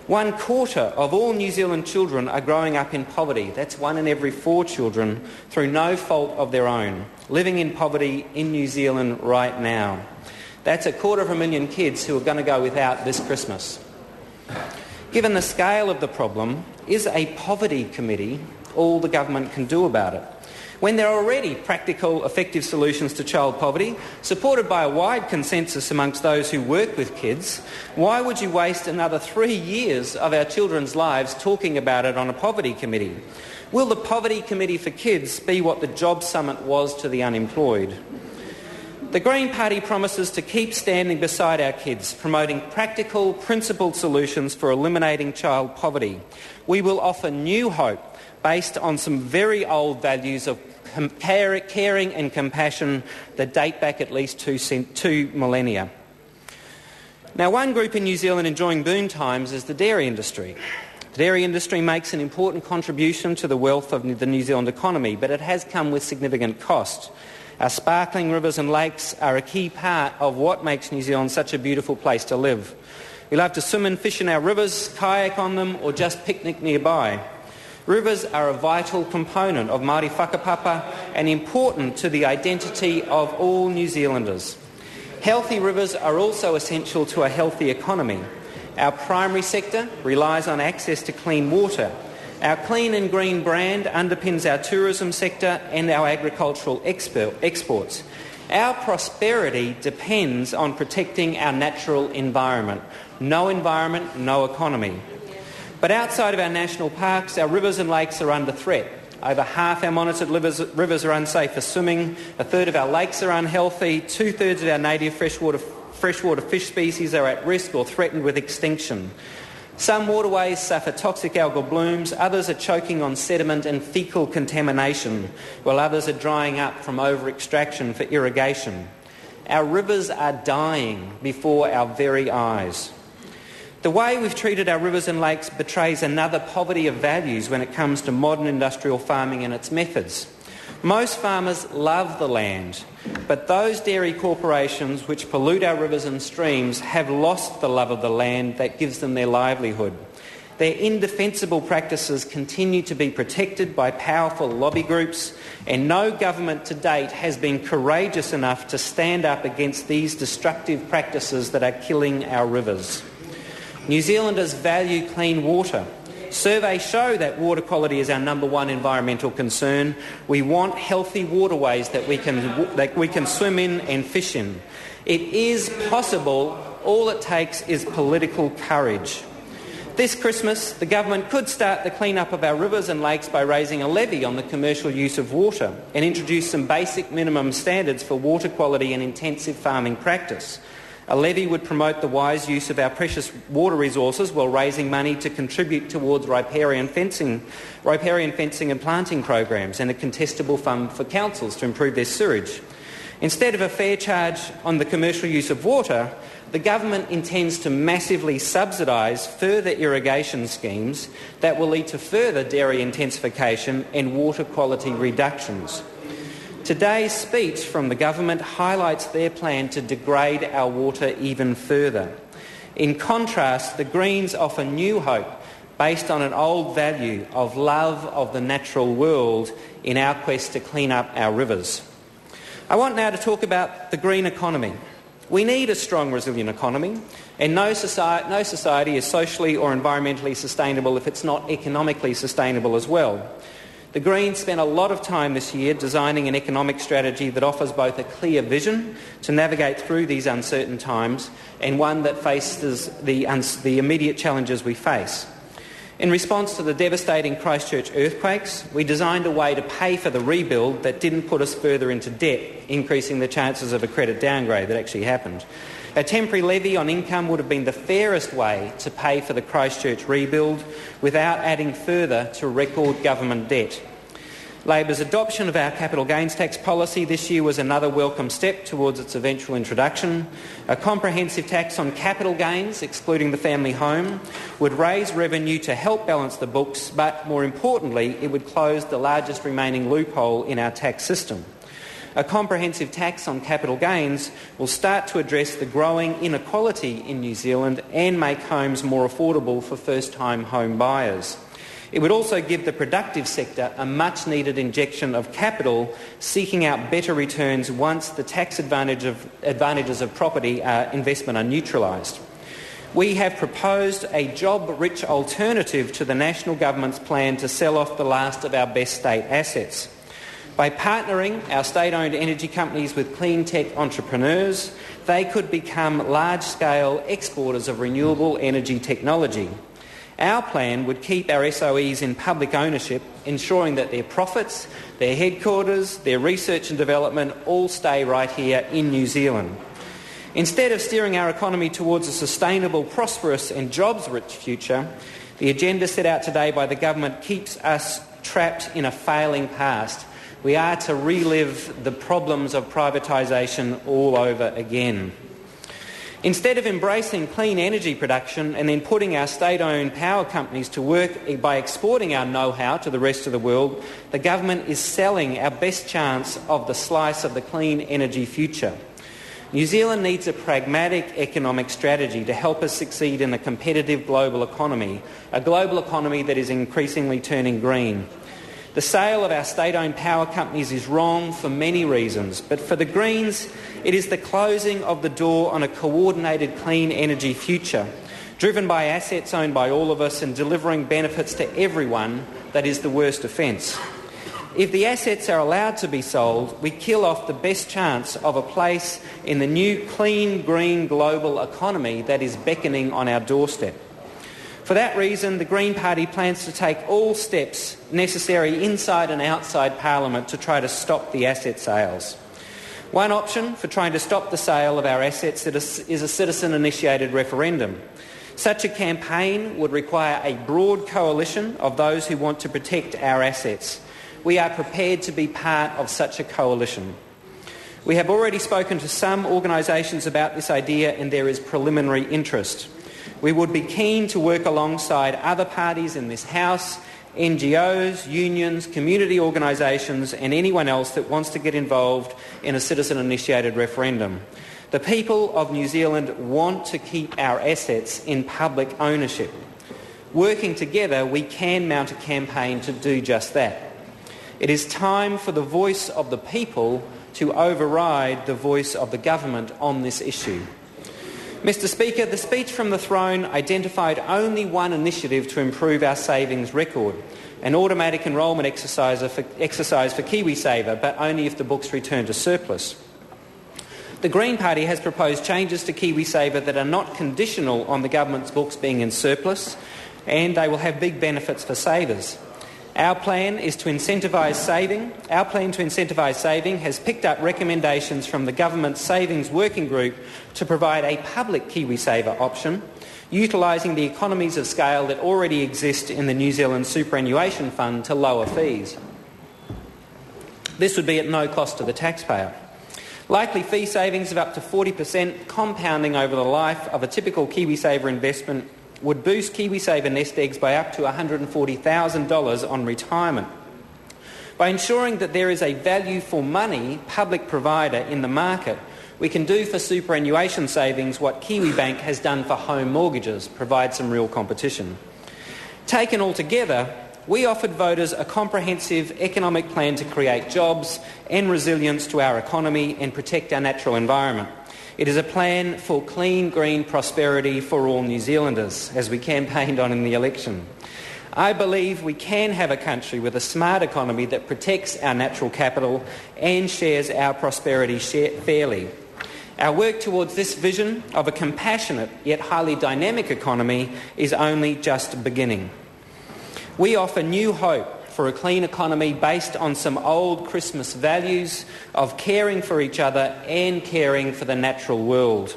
1/4 of all New Zealand children are growing up in poverty. That's 1 in every 4 children through no fault of their own, living in poverty in New Zealand right now. That's 250,000 kids who are going to go without this Christmas. Given the scale of the problem, is a poverty committee all the government can do about it? When there are already practical, effective solutions to child poverty, supported by a wide consensus amongst those who work with kids, why would you waste another 3 years of our children's lives talking about it on a poverty committee? Will the poverty committee for kids be what the Job Summit was to the unemployed? The Green Party promises to keep standing beside our kids, promoting practical, principled solutions for eliminating child poverty. We will offer new hope based on some very old values of caring and compassion that date back at least two millennia. Now, one group in New Zealand enjoying boom times is the dairy industry. The dairy industry makes an important contribution to the wealth of the New Zealand economy, but it has come with significant cost. Our sparkling rivers and lakes are a key part of what makes New Zealand such a beautiful place to live. We love to swim and fish in our rivers, kayak on them, or just picnic nearby. Rivers are a vital component of Māori whakapapa and important to the identity of all New Zealanders. Healthy rivers are also essential to a healthy economy. Our primary sector relies on access to clean water. Our clean and green brand underpins our tourism sector and our agricultural exports. Our prosperity depends on protecting our natural environment. No environment, no economy. But outside of our national parks, our rivers and lakes are under threat. Over half our monitored rivers are unsafe for swimming, 1/3 of our lakes are unhealthy, 2/3 of our native freshwater fish species are at risk or threatened with extinction. Some waterways suffer toxic algal blooms, others are choking on sediment and fecal contamination, while others are drying up from over-extraction for irrigation. Our rivers are dying before our very eyes. The way we've treated our rivers and lakes betrays another poverty of values when it comes to modern industrial farming and its methods. Most farmers love the land, but those dairy corporations which pollute our rivers and streams have lost the love of the land that gives them their livelihood. Their indefensible practices continue to be protected by powerful lobby groups, and no government to date has been courageous enough to stand up against these destructive practices that are killing our rivers. New Zealanders value clean water. Surveys show that water quality is our number one environmental concern. We want healthy waterways that we can swim in and fish in. It is possible. All it takes is political courage. This Christmas, the government could start the clean-up of our rivers and lakes by raising a levy on the commercial use of water and introduce some basic minimum standards for water quality and intensive farming practice. A levy would promote the wise use of our precious water resources while raising money to contribute towards riparian fencing and planting programs, and a contestable fund for councils to improve their sewage. Instead of a fair charge on the commercial use of water, the government intends to massively subsidise further irrigation schemes that will lead to further dairy intensification and water quality reductions. Today's speech from the government highlights their plan to degrade our water even further. In contrast, the Greens offer new hope based on an old value of love of the natural world in our quest to clean up our rivers. I want now to talk about the green economy. We need a strong, resilient economy, and no society is socially or environmentally sustainable if it's not economically sustainable as well. The Greens spent a lot of time this year designing an economic strategy that offers both a clear vision to navigate through these uncertain times and one that faces the immediate challenges we face. In response to the devastating Christchurch earthquakes, we designed a way to pay for the rebuild that didn't put us further into debt, increasing the chances of a credit downgrade that actually happened. A temporary levy on income would have been the fairest way to pay for the Christchurch rebuild without adding further to record government debt. Labor's adoption of our capital gains tax policy this year was another welcome step towards its eventual introduction. A comprehensive tax on capital gains, excluding the family home, would raise revenue to help balance the books, but more importantly, it would close the largest remaining loophole in our tax system. A comprehensive tax on capital gains will start to address the growing inequality in New Zealand and make homes more affordable for first-time home buyers. It would also give the productive sector a much-needed injection of capital, seeking out better returns once the tax advantages of property investment are neutralised. We have proposed a job-rich alternative to the national government's plan to sell off the last of our best state assets. By partnering our state-owned energy companies with clean tech entrepreneurs, they could become large-scale exporters of renewable energy technology. Our plan would keep our SOEs in public ownership, ensuring that their profits, their headquarters, their research and development all stay right here in New Zealand. Instead of steering our economy towards a sustainable, prosperous and jobs-rich future, the agenda set out today by the government keeps us trapped in a failing past. We are to relive the problems of privatisation all over again. Instead of embracing clean energy production and then putting our state-owned power companies to work by exporting our know-how to the rest of the world, the government is selling our best chance of the slice of the clean energy future. New Zealand needs a pragmatic economic strategy to help us succeed in a competitive global economy, a global economy that is increasingly turning green. The sale of our state-owned power companies is wrong for many reasons, but for the Greens, it is the closing of the door on a coordinated clean energy future, driven by assets owned by all of us and delivering benefits to everyone, that is the worst offence. If the assets are allowed to be sold, we kill off the best chance of a place in the new clean, green global economy that is beckoning on our doorstep. For that reason, the Green Party plans to take all steps necessary inside and outside Parliament to try to stop the asset sales. One option for trying to stop the sale of our assets is a citizen-initiated referendum. Such a campaign would require a broad coalition of those who want to protect our assets. We are prepared to be part of such a coalition. We have already spoken to some organisations about this idea and there is preliminary interest. We would be keen to work alongside other parties in this House, NGOs, unions, community organisations and anyone else that wants to get involved in a citizen-initiated referendum. The people of New Zealand want to keep our assets in public ownership. Working together, we can mount a campaign to do just that. It is time for the voice of the people to override the voice of the government on this issue. Mr Speaker, the speech from the throne identified only one initiative to improve our savings record, an automatic enrolment exercise for KiwiSaver, but only if the books return to surplus. The Green Party has proposed changes to KiwiSaver that are not conditional on the government's books being in surplus, and they will have big benefits for savers. Our plan to incentivise saving has picked up recommendations from the Government Savings Working Group to provide a public KiwiSaver option, utilising the economies of scale that already exist in the New Zealand Superannuation Fund to lower fees. This would be at no cost to the taxpayer. Likely fee savings of up to 40%, compounding over the life of a typical KiwiSaver investment, would boost KiwiSaver nest eggs by up to $140,000 on retirement. By ensuring that there is a value for money public provider in the market, we can do for superannuation savings what KiwiBank has done for home mortgages, provide some real competition. Taken all together, we offered voters a comprehensive economic plan to create jobs and resilience to our economy and protect our natural environment. It is a plan for clean, green prosperity for all New Zealanders, as we campaigned on in the election. I believe we can have a country with a smart economy that protects our natural capital and shares our prosperity fairly. Our work towards this vision of a compassionate yet highly dynamic economy is only just beginning. We offer new hope for a clean economy based on some old Christmas values of caring for each other and caring for the natural world.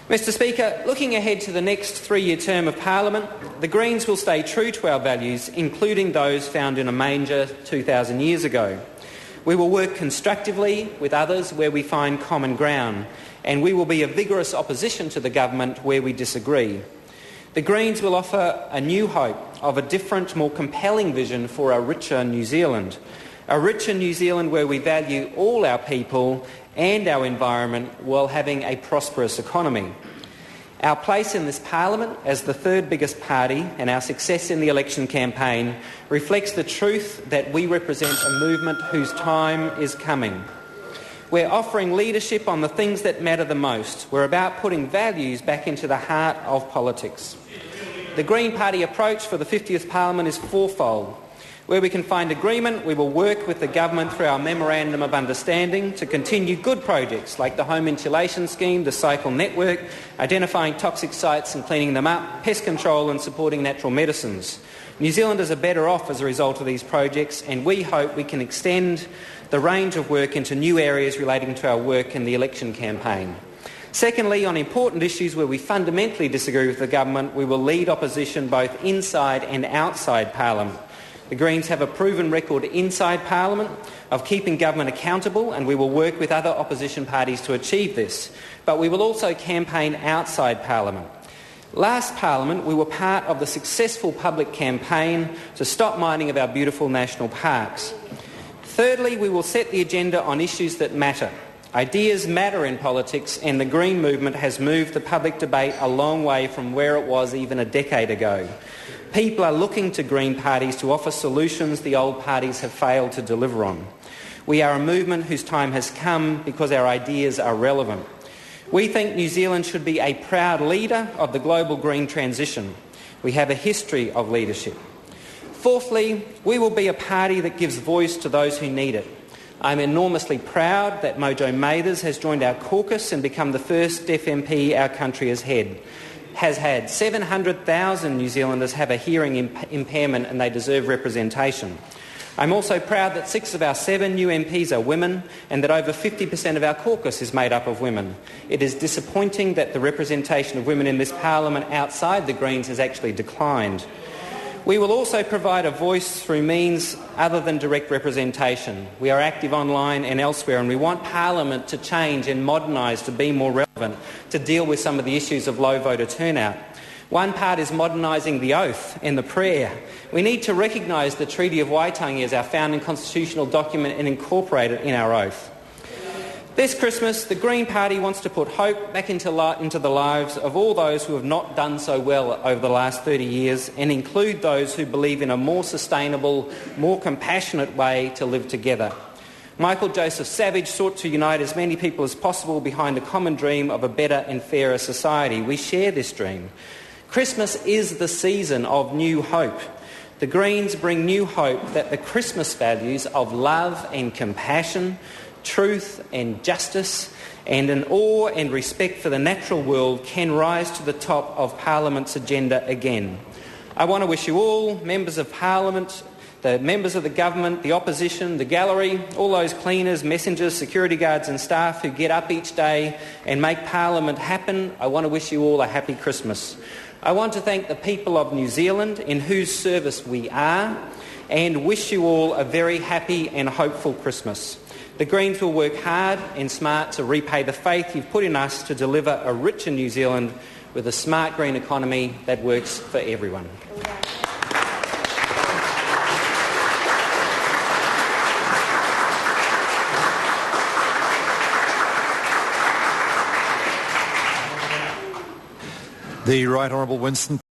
Mr Speaker, looking ahead to the next three-year term of Parliament, the Greens will stay true to our values, including those found in a manger 2,000 years ago. We will work constructively with others where we find common ground, and we will be a vigorous opposition to the government where we disagree. The Greens will offer a new hope of a different, more compelling vision for a richer New Zealand. A richer New Zealand where we value all our people and our environment while having a prosperous economy. Our place in this Parliament as the third biggest party and our success in the election campaign reflects the truth that we represent a movement whose time is coming. We're offering leadership on the things that matter the most. We're about putting values back into the heart of politics. The Green Party approach for the 50th Parliament is fourfold. Where we can find agreement, we will work with the government through our Memorandum of Understanding to continue good projects like the Home Insulation Scheme, the Cycle Network, identifying toxic sites and cleaning them up, pest control and supporting natural medicines. New Zealanders are better off as a result of these projects, and we hope we can extend the range of work into new areas relating to our work in the election campaign. Secondly, on important issues where we fundamentally disagree with the government, we will lead opposition both inside and outside Parliament. The Greens have a proven record inside Parliament of keeping government accountable, and we will work with other opposition parties to achieve this. But we will also campaign outside Parliament. Last Parliament, we were part of the successful public campaign to stop mining of our beautiful national parks. Thirdly, we will set the agenda on issues that matter. Ideas matter in politics, and the Green movement has moved the public debate a long way from where it was even a decade ago. People are looking to Green parties to offer solutions the old parties have failed to deliver on. We are a movement whose time has come because our ideas are relevant. We think New Zealand should be a proud leader of the global green transition. We have a history of leadership. Fourthly, we will be a party that gives voice to those who need it. I'm enormously proud that Mojo Mathers has joined our caucus and become the first deaf MP our country has had. 700,000 New Zealanders have a hearing impairment and they deserve representation. I'm also proud that 6 of our 7 new MPs are women and that over 50% of our caucus is made up of women. It is disappointing that the representation of women in this Parliament outside the Greens has actually declined. We will also provide a voice through means other than direct representation. We are active online and elsewhere, and we want Parliament to change and modernise to be more relevant, to deal with some of the issues of low voter turnout. One part is modernising the oath and the prayer. We need to recognise the Treaty of Waitangi as our founding constitutional document and incorporate it in our oath. This Christmas, the Green Party wants to put hope back into the lives of all those who have not done so well over the last 30 years and include those who believe in a more sustainable, more compassionate way to live together. Michael Joseph Savage sought to unite as many people as possible behind a common dream of a better and fairer society. We share this dream. Christmas is the season of new hope. The Greens bring new hope that the Christmas values of love and compassion, truth and justice, and an awe and respect for the natural world can rise to the top of Parliament's agenda again. I want to wish you all, members of Parliament, the members of the government, the opposition, the gallery, all those cleaners, messengers, security guards and staff who get up each day and make Parliament happen, I want to wish you all a happy Christmas. I want to thank the people of New Zealand in whose service we are and wish you all a very happy and hopeful Christmas. The Greens will work hard and smart to repay the faith you've put in us to deliver a richer New Zealand with a smart green economy that works for everyone. The Right Honourable Winston